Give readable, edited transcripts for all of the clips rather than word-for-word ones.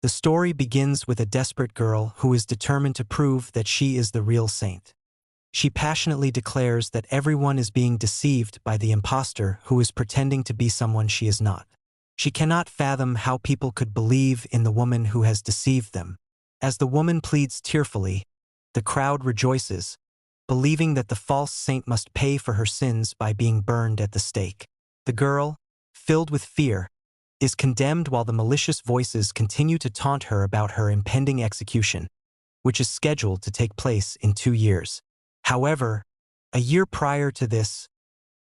The story begins with a desperate girl who is determined to prove that she is the real saint. She passionately declares that everyone is being deceived by the impostor who is pretending to be someone she is not. She cannot fathom how people could believe in the woman who has deceived them. As the woman pleads tearfully, the crowd rejoices, believing that the false saint must pay for her sins by being burned at the stake. The girl, filled with fear, is condemned while the malicious voices continue to taunt her about her impending execution, which is scheduled to take place in 2 years. However, a year prior to this,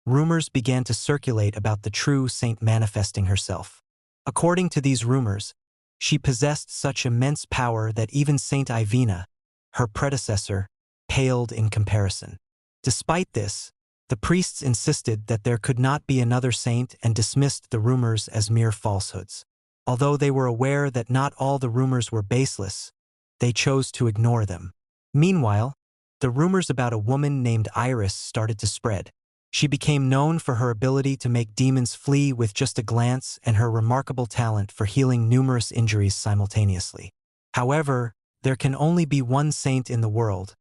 rumors began to circulate about the true saint manifesting herself. According to these rumors, she possessed such immense power that even Saint Ivina, her predecessor, paled in comparison. Despite this, the priests insisted that there could not be another saint and dismissed the rumors as mere falsehoods. Although they were aware that not all the rumors were baseless, they chose to ignore them. Meanwhile, the rumors about a woman named Iris started to spread. She became known for her ability to make demons flee with just a glance and her remarkable talent for healing numerous injuries simultaneously. However, there can only be one saint in the world,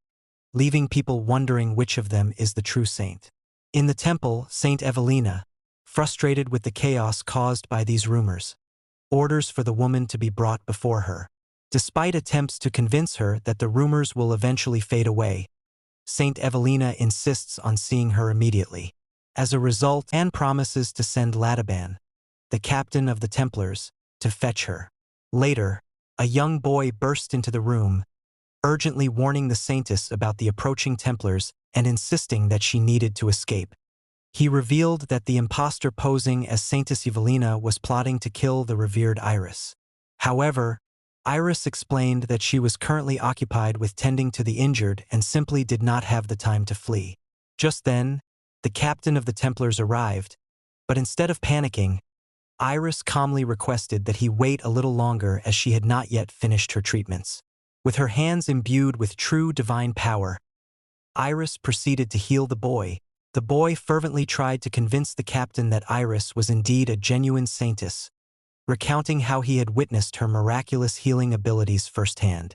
leaving people wondering which of them is the true saint. In the temple, Saint Evelina, frustrated with the chaos caused by these rumors, orders for the woman to be brought before her. Despite attempts to convince her that the rumors will eventually fade away, Saint Evelina insists on seeing her immediately. As a result, Anne promises to send Ladeban, the captain of the Templars, to fetch her. Later, a young boy burst into the room, urgently warning the saintess about the approaching Templars and insisting that she needed to escape. He revealed that the impostor posing as Saintess Evelina was plotting to kill the revered Iris. However, Iris explained that she was currently occupied with tending to the injured and simply did not have the time to flee. Just then, the captain of the Templars arrived, but instead of panicking, Iris calmly requested that he wait a little longer as she had not yet finished her treatments. With her hands imbued with true divine power, Iris proceeded to heal the boy. The boy fervently tried to convince the captain that Iris was indeed a genuine saintess, recounting how he had witnessed her miraculous healing abilities firsthand.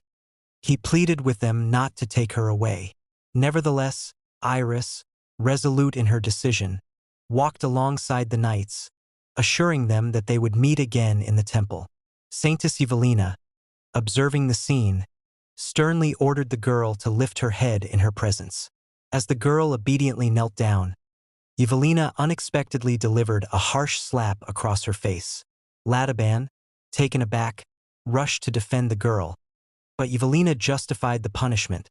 He pleaded with them not to take her away. Nevertheless, Iris, resolute in her decision, walked alongside the knights, assuring them that they would meet again in the temple. Saintess Evelina, observing the scene, sternly ordered the girl to lift her head in her presence. As the girl obediently knelt down, Evelina unexpectedly delivered a harsh slap across her face. Ladeban, taken aback, rushed to defend the girl, but Evelina justified the punishment,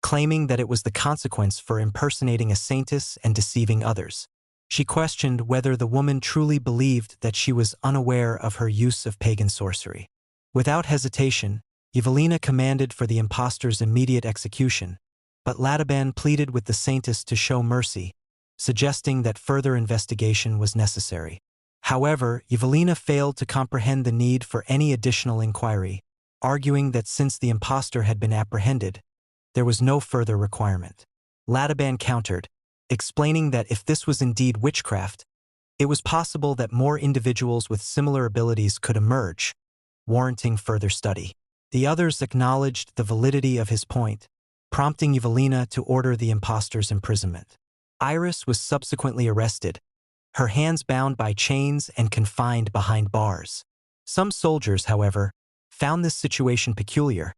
claiming that it was the consequence for impersonating a saintess and deceiving others. She questioned whether the woman truly believed that she was unaware of her use of pagan sorcery. Without hesitation, Evelina commanded for the impostor's immediate execution, but Ladeban pleaded with the saintess to show mercy, suggesting that further investigation was necessary. However, Evelina failed to comprehend the need for any additional inquiry, arguing that since the impostor had been apprehended, there was no further requirement. Ladeban countered, explaining that if this was indeed witchcraft, it was possible that more individuals with similar abilities could emerge, warranting further study. The others acknowledged the validity of his point, prompting Evelina to order the impostor's imprisonment. Iris was subsequently arrested, her hands bound by chains and confined behind bars. Some soldiers, however, found this situation peculiar,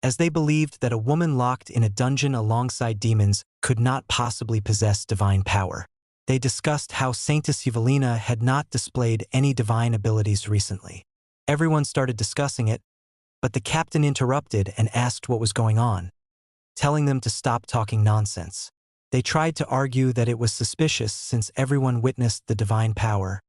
as they believed that a woman locked in a dungeon alongside demons could not possibly possess divine power. They discussed how Saintess Evelina had not displayed any divine abilities recently. Everyone started discussing it, but the captain interrupted and asked what was going on, telling them to stop talking nonsense. They tried to argue that it was suspicious since everyone witnessed the divine power,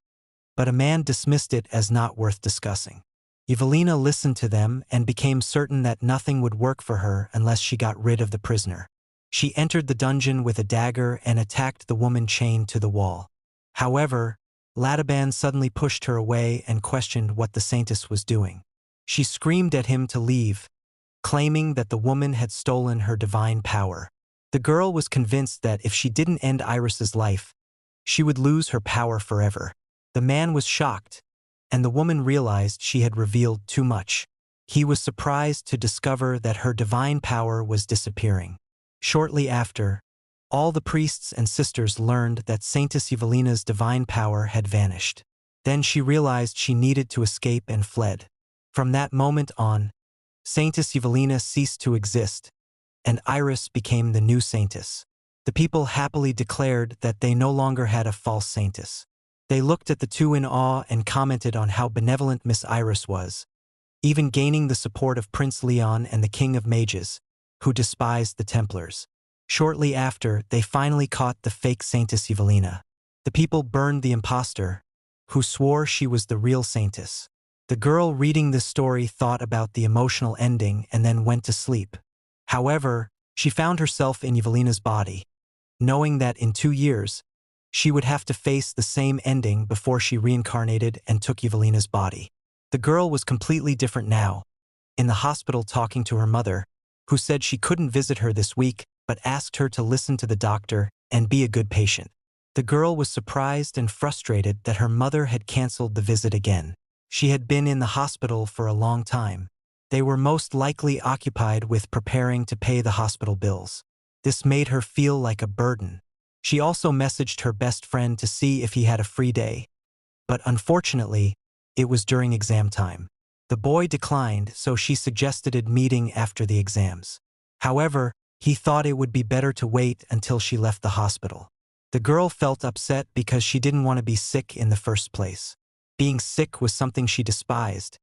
but a man dismissed it as not worth discussing. Evelina listened to them and became certain that nothing would work for her unless she got rid of the prisoner. She entered the dungeon with a dagger and attacked the woman chained to the wall. However, Ladeban suddenly pushed her away and questioned what the saintess was doing. She screamed at him to leave, claiming that the woman had stolen her divine power. The girl was convinced that if she didn't end Iris's life, she would lose her power forever. The man was shocked, and the woman realized she had revealed too much. he was surprised to discover that her divine power was disappearing. Shortly after, all the priests and sisters learned that Saintess Evelina's divine power had vanished. Then she realized she needed to escape and fled. From that moment on, Saintess Evelina ceased to exist, and Iris became the new saintess. The people happily declared that they no longer had a false saintess. They looked at the two in awe and commented on how benevolent Miss Iris was, even gaining the support of Prince Leon and the King of Mages, who despised the Templars. Shortly after, they finally caught the fake Saintess Evelina. The people burned the impostor, who swore she was the real saintess. The girl reading this story thought about the emotional ending and then went to sleep. However, she found herself in Evelina's body, knowing that in 2 years, she would have to face the same ending before she reincarnated and took Evelina's body. The girl was completely different now, in the hospital talking to her mother, who said she couldn't visit her this week but asked her to listen to the doctor and be a good patient. The girl was surprised and frustrated that her mother had canceled the visit again. She had been in the hospital for a long time. They were most likely occupied with preparing to pay the hospital bills. This made her feel like a burden. She also messaged her best friend to see if he had a free day. But unfortunately, it was during exam time. The boy declined, so she suggested a meeting after the exams. However, he thought it would be better to wait until she left the hospital. The girl felt upset because she didn't want to be sick in the first place. Being sick was something she despised.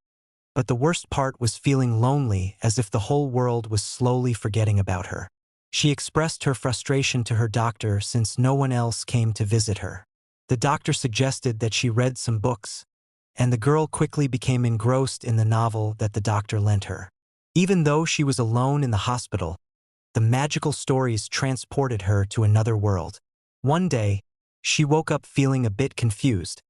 But the worst part was feeling lonely, as if the whole world was slowly forgetting about her. She expressed her frustration to her doctor since no one else came to visit her. The doctor suggested that she read some books, and the girl quickly became engrossed in the novel that the doctor lent her. Even though she was alone in the hospital, the magical stories transported her to another world. One day, she woke up feeling a bit confused,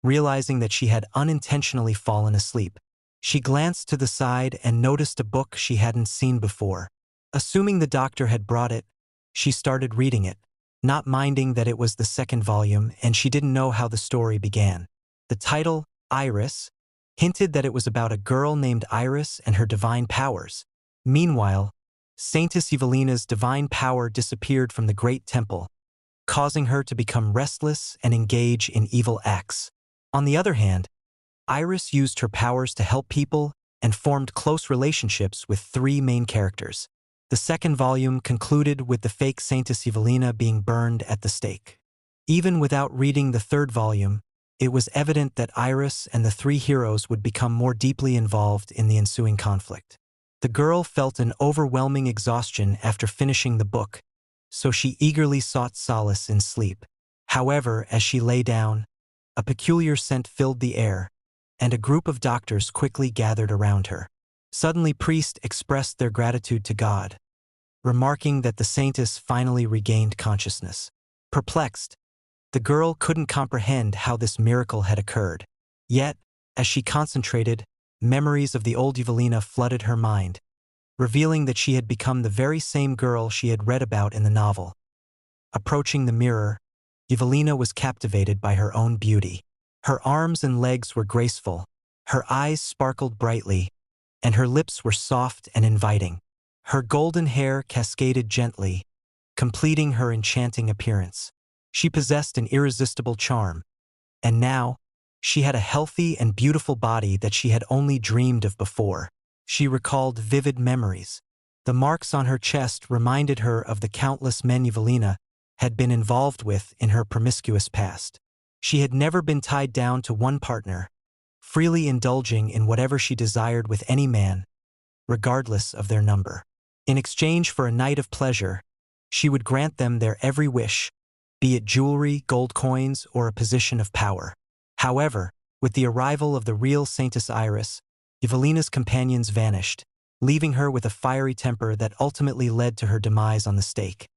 realizing that she had unintentionally fallen asleep. She glanced to the side and noticed a book she hadn't seen before. Assuming the doctor had brought it, she started reading it, not minding that it was the second volume and she didn't know how the story began. The title, Iris, hinted that it was about a girl named Iris and her divine powers. Meanwhile, Saintess Evelina's divine power disappeared from the great temple, causing her to become restless and engage in evil acts. On the other hand, Iris used her powers to help people and formed close relationships with 3 main characters. The second volume concluded with the fake Saintess Evelina being burned at the stake. Even without reading the third volume, it was evident that Iris and the 3 heroes would become more deeply involved in the ensuing conflict. The girl felt an overwhelming exhaustion after finishing the book, so she eagerly sought solace in sleep. However, as she lay down, a peculiar scent filled the air, and a group of doctors quickly gathered around her. Suddenly, priests expressed their gratitude to God, remarking that the saintess finally regained consciousness. Perplexed, the girl couldn't comprehend how this miracle had occurred. Yet, as she concentrated, memories of the old Evelina flooded her mind, revealing that she had become the very same girl she had read about in the novel. Approaching the mirror, Evelina was captivated by her own beauty. Her arms and legs were graceful, her eyes sparkled brightly, and her lips were soft and inviting. Her golden hair cascaded gently, completing her enchanting appearance. She possessed an irresistible charm, and now, she had a healthy and beautiful body that she had only dreamed of before. She recalled vivid memories. The marks on her chest reminded her of the countless men Evelina had been involved with in her promiscuous past. She had never been tied down to one partner, freely indulging in whatever she desired with any man, regardless of their number. In exchange for a night of pleasure, she would grant them their every wish, be it jewelry, gold coins, or a position of power. However, with the arrival of the real Saintess Iris, Evelina's companions vanished, leaving her with a fiery temper that ultimately led to her demise on the stake.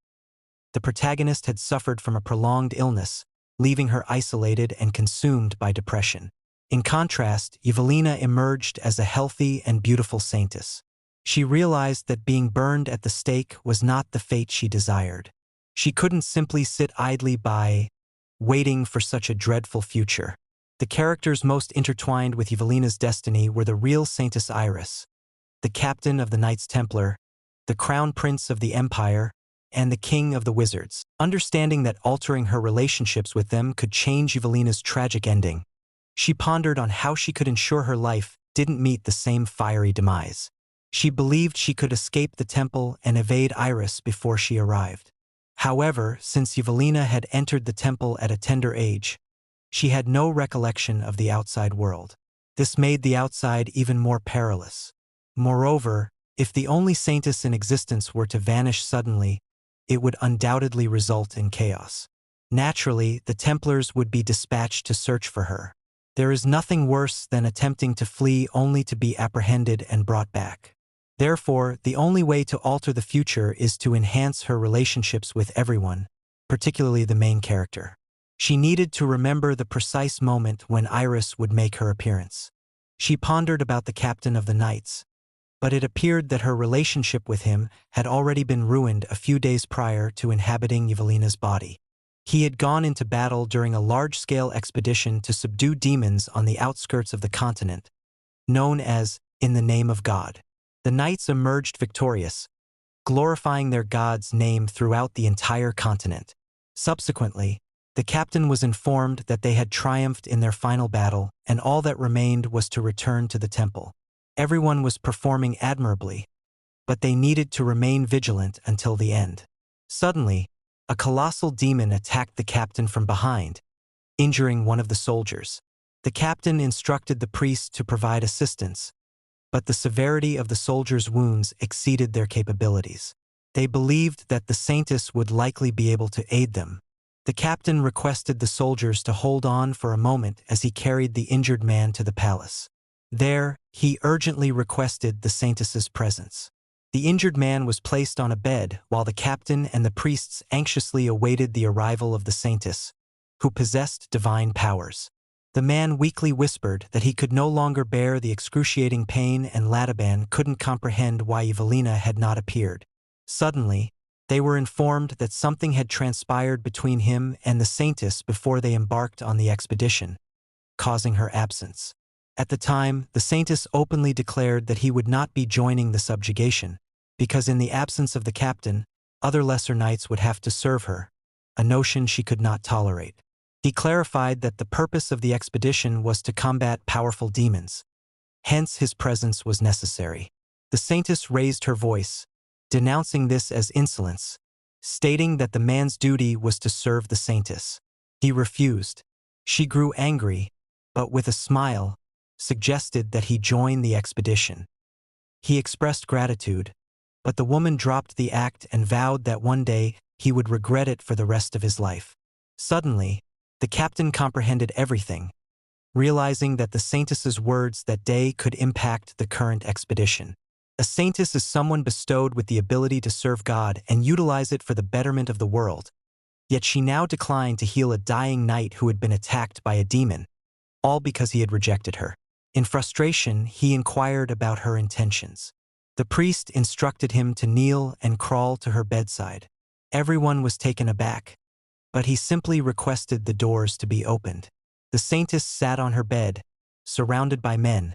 The protagonist had suffered from a prolonged illness, leaving her isolated and consumed by depression. In contrast, Evelina emerged as a healthy and beautiful saintess. She realized that being burned at the stake was not the fate she desired. She couldn't simply sit idly by, waiting for such a dreadful future. The characters most intertwined with Evelina's destiny were the real Saintess Iris, the captain of the Knights Templar, the crown prince of the empire, and the king of the wizards. Understanding that altering her relationships with them could change Evelina's tragic ending, she pondered on how she could ensure her life didn't meet the same fiery demise. She believed she could escape the temple and evade Iris before she arrived. However, since Evelina had entered the temple at a tender age, she had no recollection of the outside world. This made the outside even more perilous. Moreover, if the only saintess in existence were to vanish suddenly, it would undoubtedly result in chaos. Naturally, the Templars would be dispatched to search for her. There is nothing worse than attempting to flee only to be apprehended and brought back. Therefore, the only way to alter the future is to enhance her relationships with everyone, particularly the main character. She needed to remember the precise moment when Iris would make her appearance. She pondered about the captain of the knights, but it appeared that her relationship with him had already been ruined a few days prior to inhabiting Evelina's body. He had gone into battle during a large-scale expedition to subdue demons on the outskirts of the continent, known as In the Name of God. The knights emerged victorious, glorifying their god's name throughout the entire continent. Subsequently, the captain was informed that they had triumphed in their final battle, and all that remained was to return to the temple. Everyone was performing admirably, but they needed to remain vigilant until the end. Suddenly, a colossal demon attacked the captain from behind, injuring one of the soldiers. The captain instructed the priest to provide assistance, but the severity of the soldiers' wounds exceeded their capabilities. They believed that the saintess would likely be able to aid them. The captain requested the soldiers to hold on for a moment as he carried the injured man to the palace. There, he urgently requested the saintess's presence. The injured man was placed on a bed while the captain and the priests anxiously awaited the arrival of the saintess, who possessed divine powers. The man weakly whispered that he could no longer bear the excruciating pain, and Ladeban couldn't comprehend why Evelina had not appeared. Suddenly, they were informed that something had transpired between him and the saintess before they embarked on the expedition, causing her absence. At the time, the saintess openly declared that he would not be joining the subjugation, because in the absence of the captain, other lesser knights would have to serve her, a notion she could not tolerate. He clarified that the purpose of the expedition was to combat powerful demons. Hence, his presence was necessary. The saintess raised her voice, denouncing this as insolence, stating that the man's duty was to serve the saintess. He refused. She grew angry, but with a smile, suggested that he join the expedition. He expressed gratitude, but the woman dropped the act and vowed that one day he would regret it for the rest of his life. Suddenly, the captain comprehended everything, realizing that the saintess's words that day could impact the current expedition. A saintess is someone bestowed with the ability to serve God and utilize it for the betterment of the world. Yet she now declined to heal a dying knight who had been attacked by a demon, all because he had rejected her. In frustration, he inquired about her intentions. The priest instructed him to kneel and crawl to her bedside. Everyone was taken aback, but he simply requested the doors to be opened. The saintess sat on her bed, surrounded by men,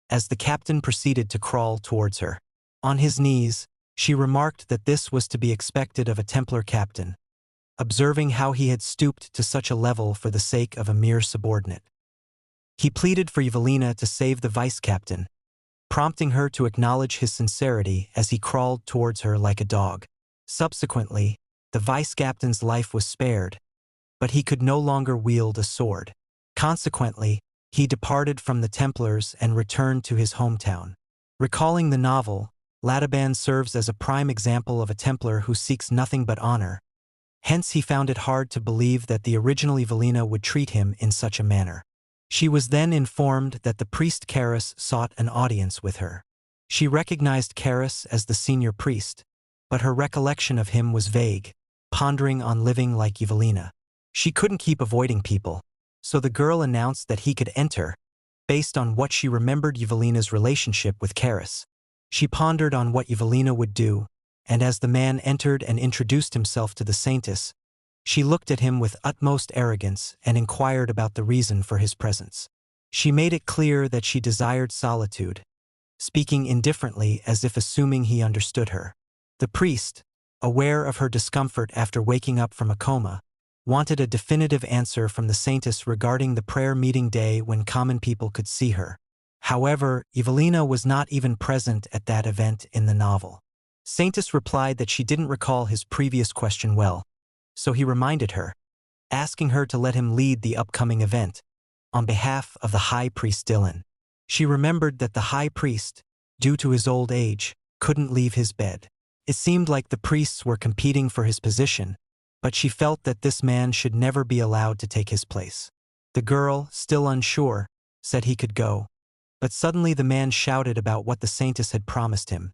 as the captain proceeded to crawl towards her. On his knees, she remarked that this was to be expected of a Templar captain, observing how he had stooped to such a level for the sake of a mere subordinate. He pleaded for Evelina to save the vice-captain, prompting her to acknowledge his sincerity as he crawled towards her like a dog. Subsequently, the vice-captain's life was spared, but he could no longer wield a sword. Consequently, he departed from the Templars and returned to his hometown. Recalling the novel, Ladeban serves as a prime example of a Templar who seeks nothing but honor. Hence he found it hard to believe that the original Evelina would treat him in such a manner. She was then informed that the priest Karis sought an audience with her. She recognized Karis as the senior priest, but her recollection of him was vague, pondering on living like Evelina. She couldn't keep avoiding people, so the girl announced that he could enter, based on what she remembered Evelina's relationship with Karis. She pondered on what Evelina would do, and as the man entered and introduced himself to the saintess, she looked at him with utmost arrogance and inquired about the reason for his presence. She made it clear that she desired solitude, speaking indifferently as if assuming he understood her. The priest, aware of her discomfort after waking up from a coma, wanted a definitive answer from the saintess regarding the prayer meeting day when common people could see her. However, Evelina was not even present at that event in the novel. Saintess replied that she didn't recall his previous question well, so he reminded her, asking her to let him lead the upcoming event, on behalf of the high priest Dylan. She remembered that the high priest, due to his old age, couldn't leave his bed. It seemed like the priests were competing for his position, but she felt that this man should never be allowed to take his place. The girl, still unsure, said he could go, but suddenly the man shouted about what the saintess had promised him,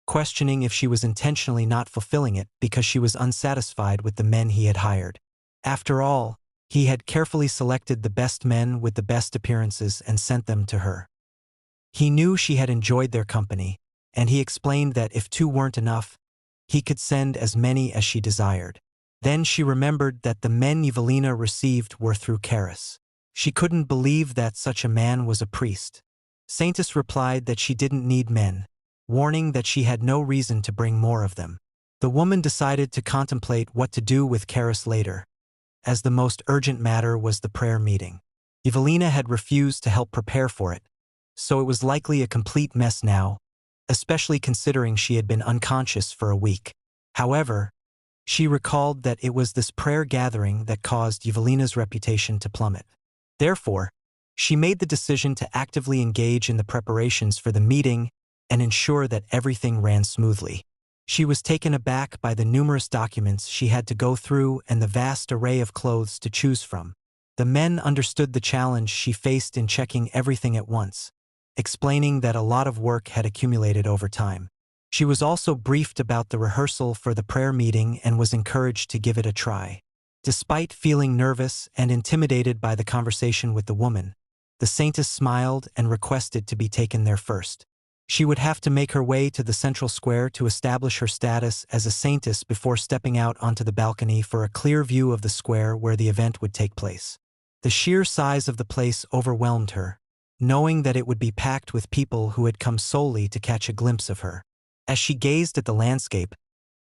questioning if she was intentionally not fulfilling it because she was unsatisfied with the men he had hired. After all, he had carefully selected the best men with the best appearances and sent them to her. He knew she had enjoyed their company, and he explained that if two weren't enough, he could send as many as she desired. Then she remembered that the men Evelina received were through Karis. She couldn't believe that such a man was a priest. Saintess replied that she didn't need men, warning that she had no reason to bring more of them. The woman decided to contemplate what to do with Karis later, as the most urgent matter was the prayer meeting. Evelina had refused to help prepare for it, so it was likely a complete mess now, especially considering she had been unconscious for a week. However, she recalled that it was this prayer gathering that caused Evelina's reputation to plummet. Therefore, she made the decision to actively engage in the preparations for the meeting and ensure that everything ran smoothly. She was taken aback by the numerous documents she had to go through and the vast array of clothes to choose from. The men understood the challenge she faced in checking everything at once, explaining that a lot of work had accumulated over time. She was also briefed about the rehearsal for the prayer meeting and was encouraged to give it a try. Despite feeling nervous and intimidated by the conversation with the woman, the saintess smiled and requested to be taken there first. She would have to make her way to the central square to establish her status as a saintess before stepping out onto the balcony for a clear view of the square where the event would take place. The sheer size of the place overwhelmed her, knowing that it would be packed with people who had come solely to catch a glimpse of her. As she gazed at the landscape,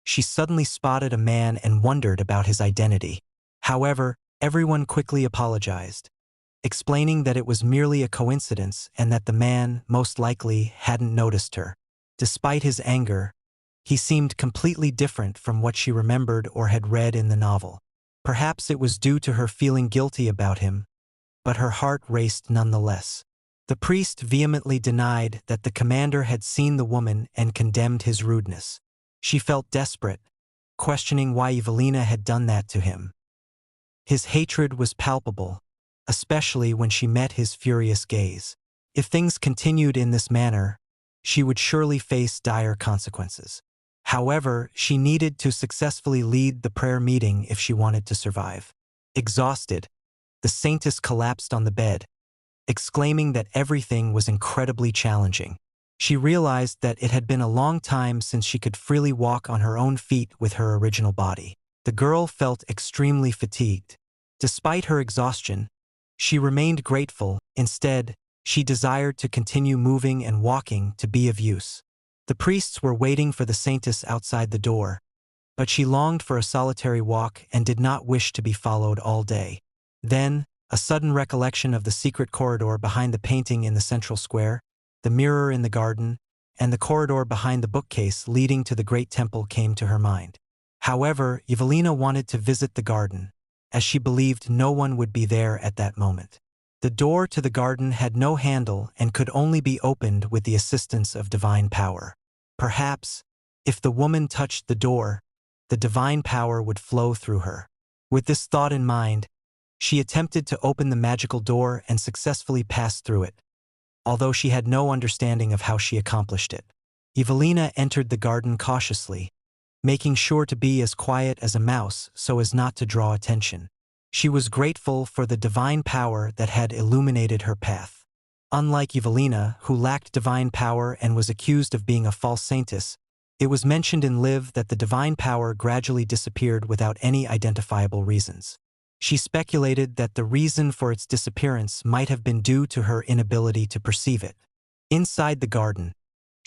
she suddenly spotted a man and wondered about his identity. However, everyone quickly apologized, explaining that it was merely a coincidence and that the man, most likely, hadn't noticed her. Despite his anger, he seemed completely different from what she remembered or had read in the novel. Perhaps it was due to her feeling guilty about him, but her heart raced nonetheless. The priest vehemently denied that the commander had seen the woman and condemned his rudeness. She felt desperate, questioning why Evelina had done that to him. His hatred was palpable, especially when she met his furious gaze. If things continued in this manner, she would surely face dire consequences. However, she needed to successfully lead the prayer meeting if she wanted to survive. Exhausted, the saintess collapsed on the bed, exclaiming that everything was incredibly challenging. She realized that it had been a long time since she could freely walk on her own feet with her original body. The girl felt extremely fatigued. Despite her exhaustion, she remained grateful. Instead, she desired to continue moving and walking to be of use. The priests were waiting for the saintess outside the door, but she longed for a solitary walk and did not wish to be followed all day. Then, a sudden recollection of the secret corridor behind the painting in the central square, the mirror in the garden, and the corridor behind the bookcase leading to the great temple came to her mind. However, Evelina wanted to visit the garden, as she believed no one would be there at that moment. The door to the garden had no handle and could only be opened with the assistance of divine power. Perhaps, if the woman touched the door, the divine power would flow through her. With this thought in mind, she attempted to open the magical door and successfully passed through it, although she had no understanding of how she accomplished it. Evelina entered the garden cautiously, making sure to be as quiet as a mouse so as not to draw attention. She was grateful for the divine power that had illuminated her path. Unlike Evelina, who lacked divine power and was accused of being a false saintess, it was mentioned in Liv that the divine power gradually disappeared without any identifiable reasons. She speculated that the reason for its disappearance might have been due to her inability to perceive it. Inside the garden,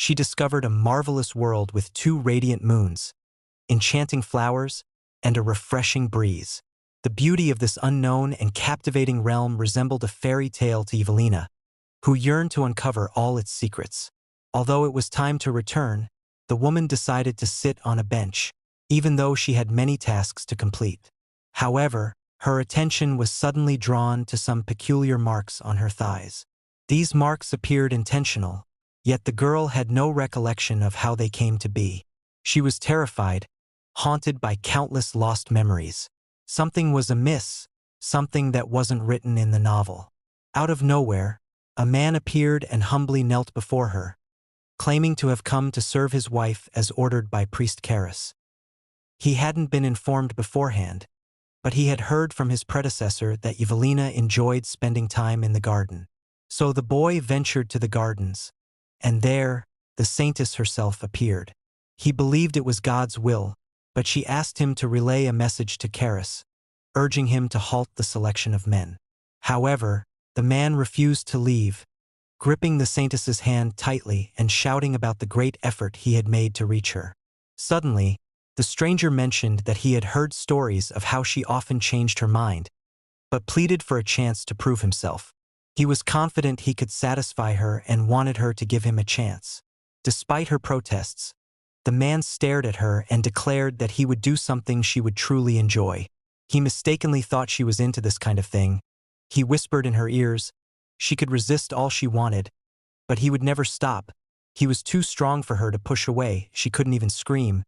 she discovered a marvelous world with 2 radiant moons, enchanting flowers, and a refreshing breeze. The beauty of this unknown and captivating realm resembled a fairy tale to Evelina, who yearned to uncover all its secrets. Although it was time to return, the woman decided to sit on a bench, even though she had many tasks to complete. However, her attention was suddenly drawn to some peculiar marks on her thighs. These marks appeared intentional, yet the girl had no recollection of how they came to be. She was terrified, haunted by countless lost memories. Something was amiss, something that wasn't written in the novel. Out of nowhere, a man appeared and humbly knelt before her, claiming to have come to serve his wife as ordered by Priest Karis. He hadn't been informed beforehand, but he had heard from his predecessor that Evelina enjoyed spending time in the garden. So the boy ventured to the gardens, and there, the saintess herself appeared. He believed it was God's will, but she asked him to relay a message to Karis, urging him to halt the selection of men. However, the man refused to leave, gripping the saintess's hand tightly and shouting about the great effort he had made to reach her. Suddenly, the stranger mentioned that he had heard stories of how she often changed her mind, but pleaded for a chance to prove himself. He was confident he could satisfy her and wanted her to give him a chance. Despite her protests, the man stared at her and declared that he would do something she would truly enjoy. He mistakenly thought she was into this kind of thing. He whispered in her ears. She could resist all she wanted, but he would never stop. He was too strong for her to push away. She couldn't even scream,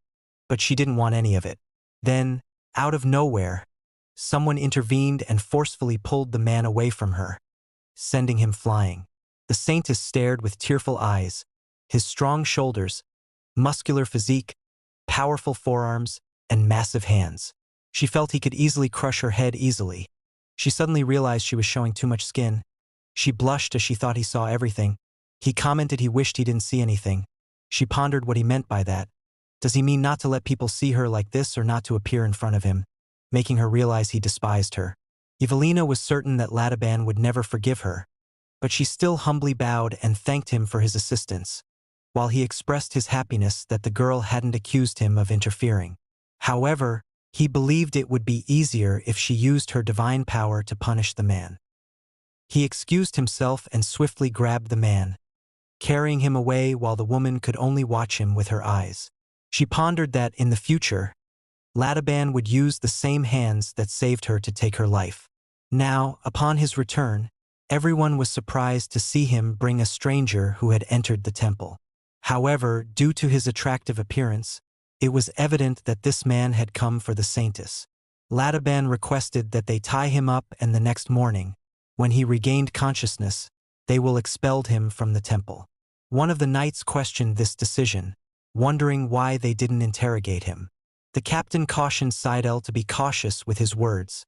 but she didn't want any of it. Then, out of nowhere, someone intervened and forcefully pulled the man away from her, sending him flying. The saintess stared with tearful eyes. His strong shoulders, muscular physique, powerful forearms, and massive hands. She felt he could easily crush her head easily. She suddenly realized she was showing too much skin. She blushed as she thought he saw everything. He commented he wished he didn't see anything. She pondered what he meant by that. Does he mean not to let people see her like this or not to appear in front of him, making her realize he despised her? Evelina was certain that Ladeban would never forgive her, but she still humbly bowed and thanked him for his assistance, while he expressed his happiness that the girl hadn't accused him of interfering. However, he believed it would be easier if she used her divine power to punish the man. He excused himself and swiftly grabbed the man, carrying him away while the woman could only watch him with her eyes. She pondered that, in the future, Ladeban would use the same hands that saved her to take her life. Now, upon his return, everyone was surprised to see him bring a stranger who had entered the temple. However, due to his attractive appearance, it was evident that this man had come for the saintess. Ladeban requested that they tie him up, and the next morning, when he regained consciousness, they will expel him from the temple. One of the knights questioned this decision, wondering why they didn't interrogate him. The captain cautioned Seidel to be cautious with his words,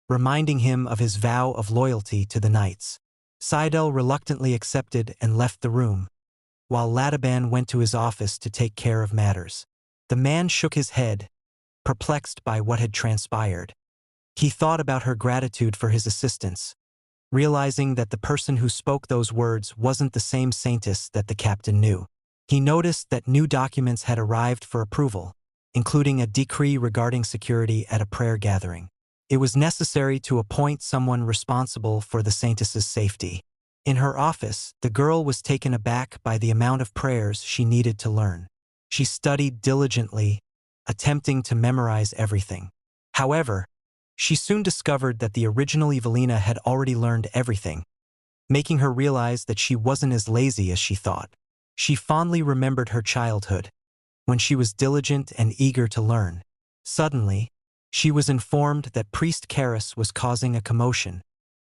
reminding him of his vow of loyalty to the knights. Seidel reluctantly accepted and left the room, while Ladeban went to his office to take care of matters. The man shook his head, perplexed by what had transpired. He thought about her gratitude for his assistance, realizing that the person who spoke those words wasn't the same saintess that the captain knew. He noticed that new documents had arrived for approval, including a decree regarding security at a prayer gathering. It was necessary to appoint someone responsible for the saintess's safety. In her office, the girl was taken aback by the amount of prayers she needed to learn. She studied diligently, attempting to memorize everything. However, she soon discovered that the original Evelina had already learned everything, making her realize that she wasn't as lazy as she thought. She fondly remembered her childhood, when she was diligent and eager to learn. Suddenly, she was informed that Priest Karis was causing a commotion,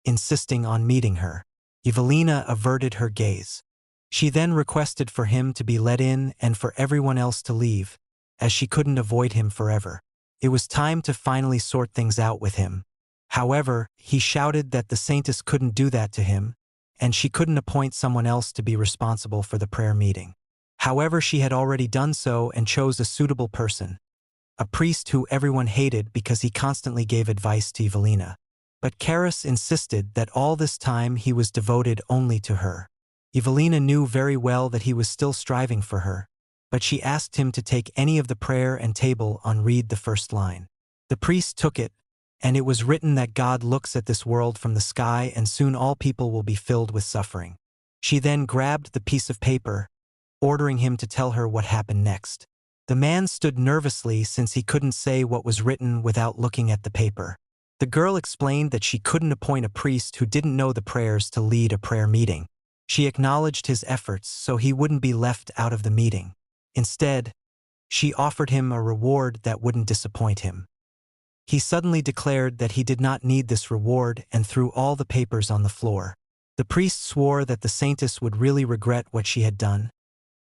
insisting on meeting her. Evelina averted her gaze. She then requested for him to be let in and for everyone else to leave, as she couldn't avoid him forever. It was time to finally sort things out with him. However, he shouted that the saintess couldn't do that to him, and she couldn't appoint someone else to be responsible for the prayer meeting. However, she had already done so and chose a suitable person, a priest who everyone hated because he constantly gave advice to Evelina. But Karis insisted that all this time he was devoted only to her. Evelina knew very well that he was still striving for her, but she asked him to take any of the prayer and table and read the first line. The priest took it, and it was written that God looks at this world from the sky and soon all people will be filled with suffering. She then grabbed the piece of paper, ordering him to tell her what happened next. The man stood nervously since he couldn't say what was written without looking at the paper. The girl explained that she couldn't appoint a priest who didn't know the prayers to lead a prayer meeting. She acknowledged his efforts so he wouldn't be left out of the meeting. Instead, she offered him a reward that wouldn't disappoint him. He suddenly declared that he did not need this reward and threw all the papers on the floor. The priest swore that the saintess would really regret what she had done,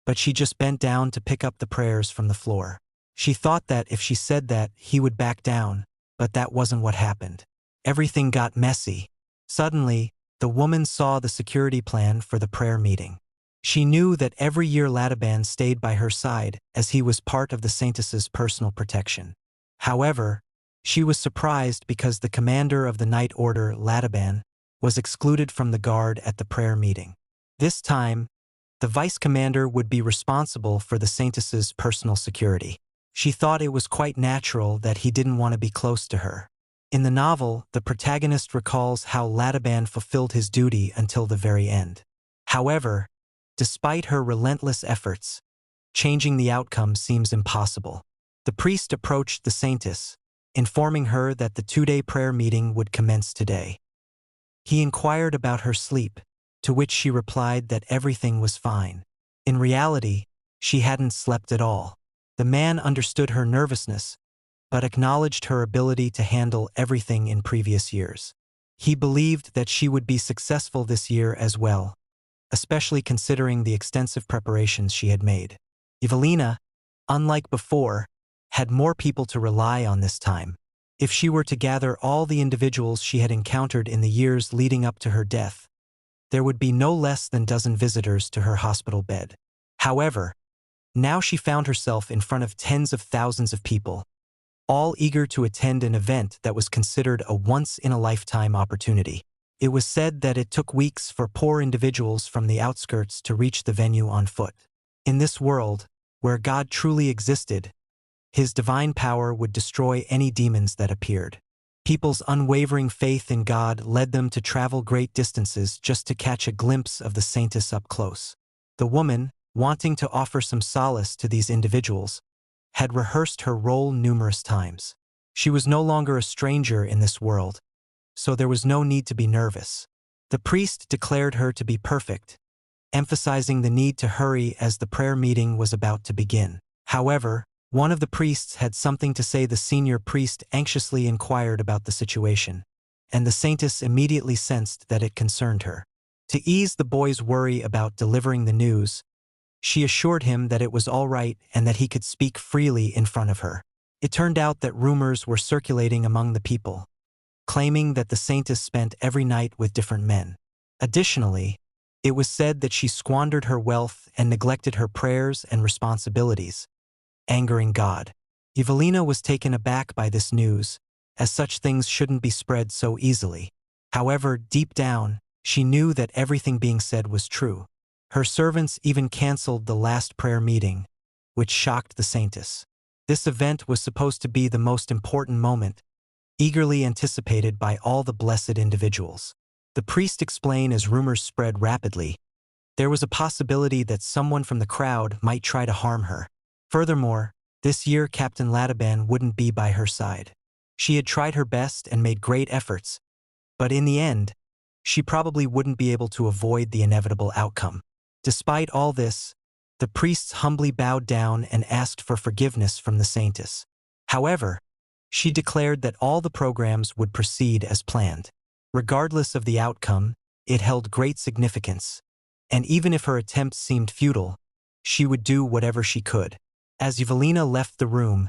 but she just bent down to pick up the prayers from the floor. She thought that if she said that, he would back down, but that wasn't what happened. Everything got messy. Suddenly, the woman saw the security plan for the prayer meeting. She knew that every year Ladeban stayed by her side as he was part of the saintess's personal protection. However, she was surprised because the commander of the night order, Ladeban, was excluded from the guard at the prayer meeting. This time, the vice commander would be responsible for the saintess's personal security. She thought it was quite natural that he didn't want to be close to her. In the novel, the protagonist recalls how Ladeban fulfilled his duty until the very end. However, despite her relentless efforts, changing the outcome seems impossible. The priest approached the saintess, informing her that the 2-day prayer meeting would commence today. He inquired about her sleep, to which she replied that everything was fine. In reality, she hadn't slept at all. The man understood her nervousness, but acknowledged her ability to handle everything in previous years. He believed that she would be successful this year as well, especially considering the extensive preparations she had made. Evelina, unlike before, had more people to rely on this time. If she were to gather all the individuals she had encountered in the years leading up to her death, there would be no less than 12 visitors to her hospital bed. However, now she found herself in front of tens of thousands of people, all eager to attend an event that was considered a once-in-a-lifetime opportunity. It was said that it took weeks for poor individuals from the outskirts to reach the venue on foot. In this world, where God truly existed, His divine power would destroy any demons that appeared. People's unwavering faith in God led them to travel great distances just to catch a glimpse of the saintess up close. The woman, wanting to offer some solace to these individuals, had rehearsed her role numerous times. She was no longer a stranger in this world, so there was no need to be nervous. The priest declared her to be perfect, emphasizing the need to hurry as the prayer meeting was about to begin. However, one of the priests had something to say. The senior priest anxiously inquired about the situation, and the saintess immediately sensed that it concerned her. To ease the boy's worry about delivering the news, she assured him that it was all right and that he could speak freely in front of her. It turned out that rumors were circulating among the people, claiming that the saintess spent every night with different men. Additionally, it was said that she squandered her wealth and neglected her prayers and responsibilities, angering God. Evelina was taken aback by this news, as such things shouldn't be spread so easily. However, deep down, she knew that everything being said was true. Her servants even canceled the last prayer meeting, which shocked the saintess. This event was supposed to be the most important moment, eagerly anticipated by all the blessed individuals. The priest explained as rumors spread rapidly, there was a possibility that someone from the crowd might try to harm her. Furthermore, this year Captain Ladeban wouldn't be by her side. She had tried her best and made great efforts, but in the end, she probably wouldn't be able to avoid the inevitable outcome. Despite all this, the priests humbly bowed down and asked for forgiveness from the saintess. However, she declared that all the programs would proceed as planned. Regardless of the outcome, it held great significance, and even if her attempts seemed futile, she would do whatever she could. As Evelina left the room,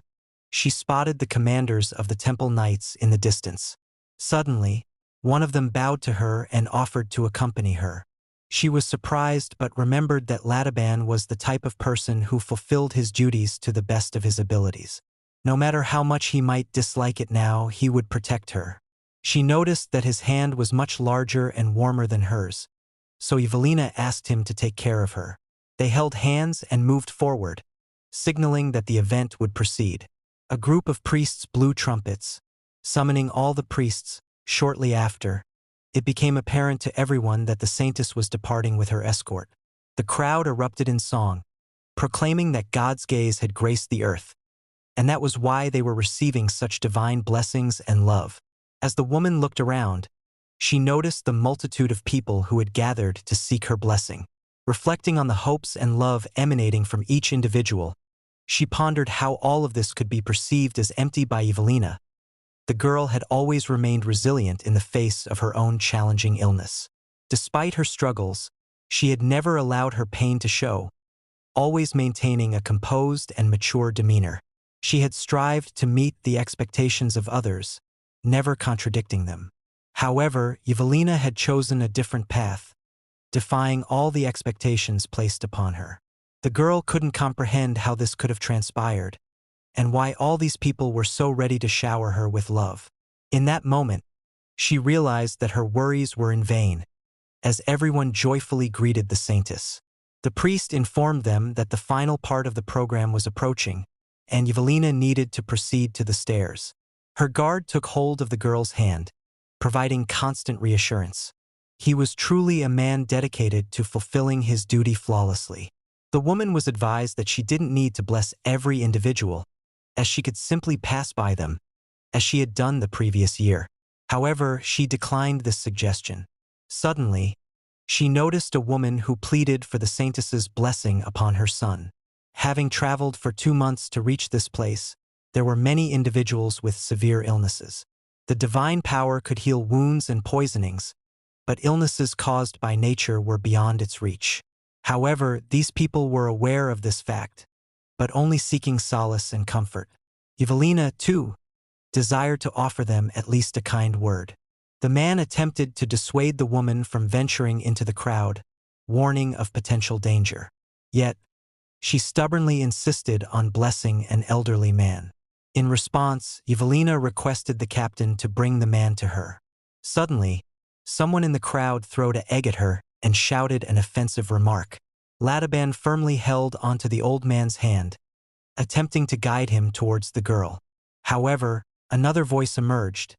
she spotted the commanders of the temple knights in the distance. Suddenly, one of them bowed to her and offered to accompany her. She was surprised but remembered that Ladeban was the type of person who fulfilled his duties to the best of his abilities. No matter how much he might dislike it now, he would protect her. She noticed that his hand was much larger and warmer than hers, so Evelina asked him to take care of her. They held hands and moved forward, signaling that the event would proceed. A group of priests blew trumpets, summoning all the priests. Shortly after, it became apparent to everyone that the saintess was departing with her escort. The crowd erupted in song, proclaiming that God's gaze had graced the earth, and that was why they were receiving such divine blessings and love. As the woman looked around, she noticed the multitude of people who had gathered to seek her blessing. Reflecting on the hopes and love emanating from each individual, she pondered how all of this could be perceived as empty by Evelina. The girl had always remained resilient in the face of her own challenging illness. Despite her struggles, she had never allowed her pain to show, always maintaining a composed and mature demeanor. She had strived to meet the expectations of others, never contradicting them. However, Evelina had chosen a different path, defying all the expectations placed upon her. The girl couldn't comprehend how this could have transpired, and why all these people were so ready to shower her with love. In that moment, she realized that her worries were in vain, as everyone joyfully greeted the saintess. The priest informed them that the final part of the program was approaching, and Evelina needed to proceed to the stairs. Her guard took hold of the girl's hand, providing constant reassurance. He was truly a man dedicated to fulfilling his duty flawlessly. The woman was advised that she didn't need to bless every individual, as she could simply pass by them, as she had done the previous year. However, she declined this suggestion. Suddenly, she noticed a woman who pleaded for the saintess's blessing upon her son. Having traveled for 2 months to reach this place, there were many individuals with severe illnesses. The divine power could heal wounds and poisonings, but illnesses caused by nature were beyond its reach. However, these people were aware of this fact, but only seeking solace and comfort. Evelina, too, desired to offer them at least a kind word. The man attempted to dissuade the woman from venturing into the crowd, warning of potential danger. Yet, she stubbornly insisted on blessing an elderly man. In response, Evelina requested the captain to bring the man to her. Suddenly, someone in the crowd threw an egg at her and shouted an offensive remark. Ladeban firmly held onto the old man's hand, attempting to guide him towards the girl. However, another voice emerged,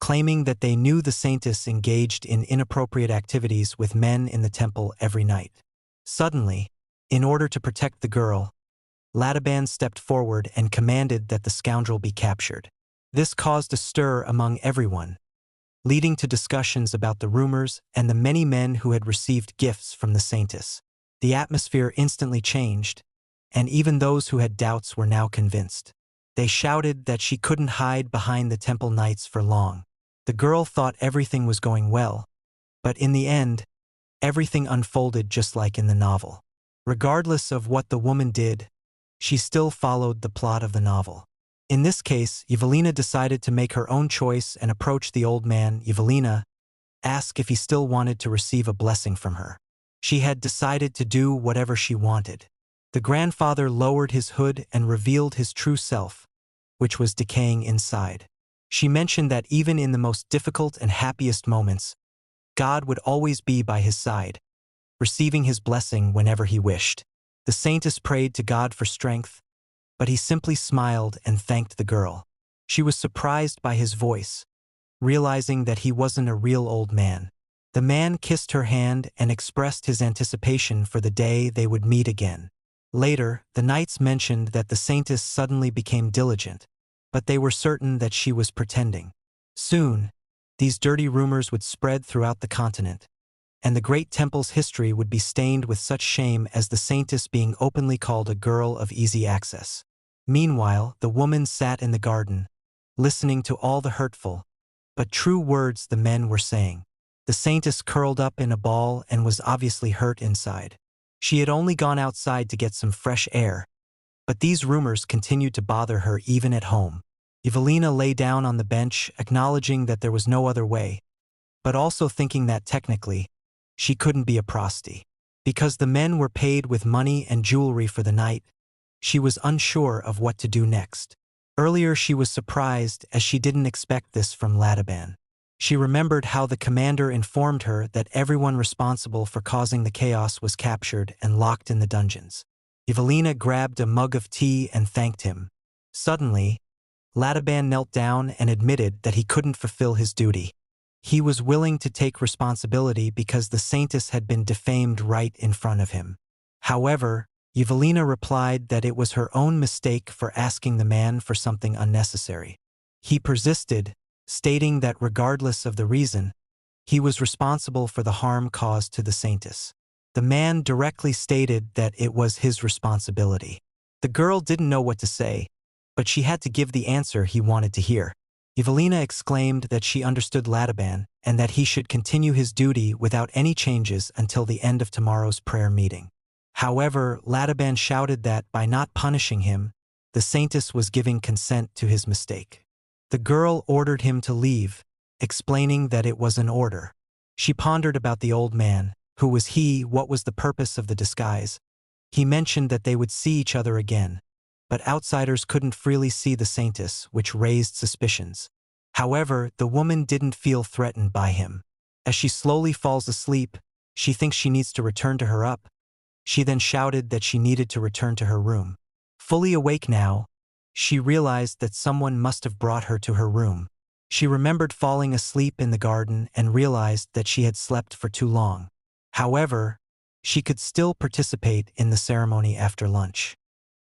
claiming that they knew the saintess engaged in inappropriate activities with men in the temple every night. Suddenly, in order to protect the girl, Ladeban stepped forward and commanded that the scoundrel be captured. This caused a stir among everyone, leading to discussions about the rumors and the many men who had received gifts from the saintess. The atmosphere instantly changed, and even those who had doubts were now convinced. They shouted that she couldn't hide behind the temple knights for long. The girl thought everything was going well, but in the end, everything unfolded just like in the novel. Regardless of what the woman did, she still followed the plot of the novel. In this case, Evelina decided to make her own choice and approach the old man. Evelina asked if he still wanted to receive a blessing from her. She had decided to do whatever she wanted. The grandfather lowered his hood and revealed his true self, which was decaying inside. She mentioned that even in the most difficult and happiest moments, God would always be by his side, receiving his blessing whenever he wished. The saintess prayed to God for strength, but he simply smiled and thanked the girl. She was surprised by his voice, realizing that he wasn't a real old man. The man kissed her hand and expressed his anticipation for the day they would meet again. Later, the knights mentioned that the saintess suddenly became diligent, but they were certain that she was pretending. Soon, these dirty rumors would spread throughout the continent, and the great temple's history would be stained with such shame as the saintess being openly called a girl of easy access. Meanwhile, the woman sat in the garden, listening to all the hurtful, but true words the men were saying. The saintess curled up in a ball and was obviously hurt inside. She had only gone outside to get some fresh air, but these rumors continued to bother her even at home. Evelina lay down on the bench, acknowledging that there was no other way, but also thinking that technically, she couldn't be a prostitute. Because the men were paid with money and jewelry for the night, she was unsure of what to do next. Earlier she was surprised as she didn't expect this from Ladeban. She remembered how the commander informed her that everyone responsible for causing the chaos was captured and locked in the dungeons. Evelina grabbed a mug of tea and thanked him. Suddenly, Lataban knelt down and admitted that he couldn't fulfill his duty. He was willing to take responsibility because the saintess had been defamed right in front of him. However, Evelina replied that it was her own mistake for asking the man for something unnecessary. He persisted, stating that regardless of the reason, he was responsible for the harm caused to the saintess. The man directly stated that it was his responsibility. The girl didn't know what to say, but she had to give the answer he wanted to hear. Evelina exclaimed that she understood Lataban and that he should continue his duty without any changes until the end of tomorrow's prayer meeting. However, Lataban shouted that by not punishing him, the saintess was giving consent to his mistake. The girl ordered him to leave, explaining that it was an order. She pondered about the old man. Who was he? What was the purpose of the disguise? He mentioned that they would see each other again, but outsiders couldn't freely see the saintess, which raised suspicions. However, the woman didn't feel threatened by him. As she slowly falls asleep, she thinks she needs to return to her up. She then shouted that she needed to return to her room. Fully awake now, she realized that someone must have brought her to her room. She remembered falling asleep in the garden and realized that she had slept for too long. However, she could still participate in the ceremony after lunch.